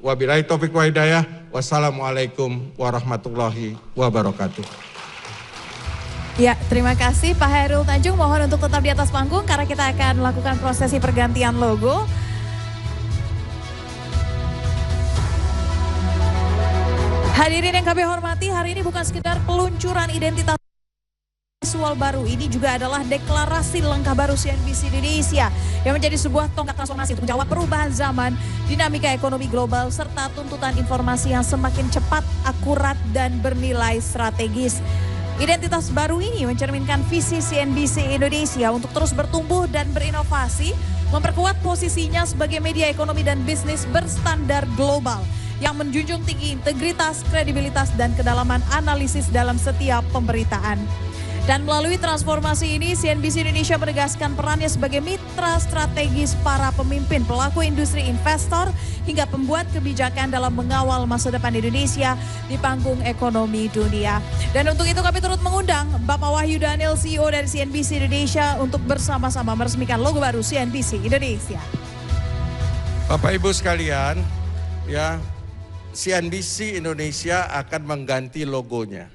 Wabillahi taufiq wa hidayah. Wassalamualaikum warahmatullahi wabarakatuh. Ya, terima kasih Pak Hairul Tanjung. Mohon untuk tetap di atas panggung karena kita akan melakukan prosesi pergantian logo. Hadirin yang kami hormati, hari ini bukan sekedar peluncuran identitas visual baru, ini juga adalah deklarasi langkah baru CNBC Indonesia yang menjadi sebuah tonggak transformasi untuk menjawab perubahan zaman, dinamika ekonomi global, serta tuntutan informasi yang semakin cepat, akurat, dan bernilai strategis. Identitas baru ini mencerminkan visi CNBC Indonesia untuk terus bertumbuh dan berinovasi, memperkuat posisinya sebagai media ekonomi dan bisnis berstandar global yang menjunjung tinggi integritas, kredibilitas, dan kedalaman analisis dalam setiap pemberitaan. Dan melalui transformasi ini, CNBC Indonesia menegaskan perannya sebagai mitra strategis para pemimpin, pelaku industri, investor, hingga pembuat kebijakan dalam mengawal masa depan Indonesia di panggung ekonomi dunia. Dan untuk itu kami turut mengundang Bapak Wahyu Daniel, CEO dari CNBC Indonesia, untuk bersama-sama meresmikan logo baru CNBC Indonesia. Bapak Ibu sekalian, ya, CNBC Indonesia akan mengganti logonya.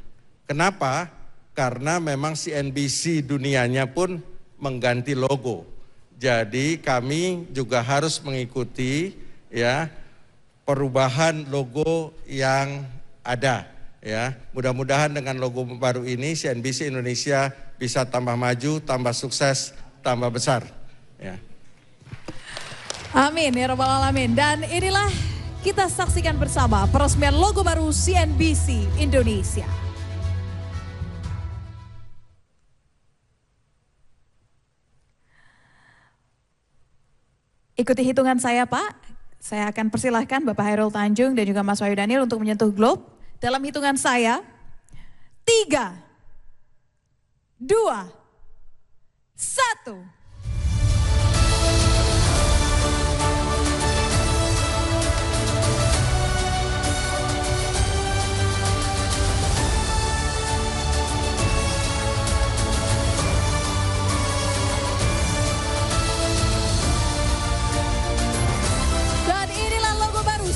Kenapa? Karena memang CNBC dunianya pun mengganti logo. Jadi kami juga harus mengikuti ya perubahan logo yang ada ya. Mudah-mudahan dengan logo baru ini CNBC Indonesia bisa tambah maju, tambah sukses, tambah besar ya. Amin ya rabbal alamin. Dan inilah kita saksikan bersama peresmian logo baru CNBC Indonesia. Ikuti hitungan saya Pak, saya akan persilahkan Bapak Hairul Tanjung dan juga Mas Wahyu Daniel untuk menyentuh globe. Dalam hitungan saya, 3, 2, 1.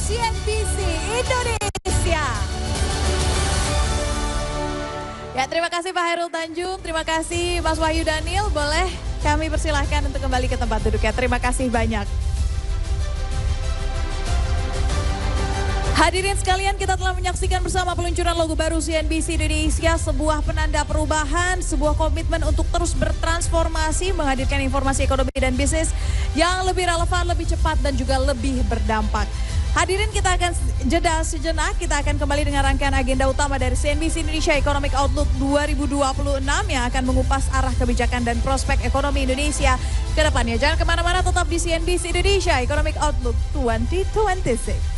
CNBC Indonesia. Ya, terima kasih Pak Hairul Tanjung, terima kasih Mas Wahyu Daniel. Boleh kami persilahkan untuk kembali ke tempat duduknya. Terima kasih banyak. Hadirin sekalian, kita telah menyaksikan bersama peluncuran logo baru CNBC Indonesia, sebuah penanda perubahan, sebuah komitmen untuk terus bertransformasi, menghadirkan informasi ekonomi dan bisnis yang lebih relevan, lebih cepat, dan juga lebih berdampak. Hadirin, kita akan jeda sejenak, kita akan kembali dengan rangkaian agenda utama dari CNBC Indonesia Economic Outlook 2026 yang akan mengupas arah kebijakan dan prospek ekonomi Indonesia ke depannya. Jangan kemana-mana, tetap di CNBC Indonesia Economic Outlook 2026.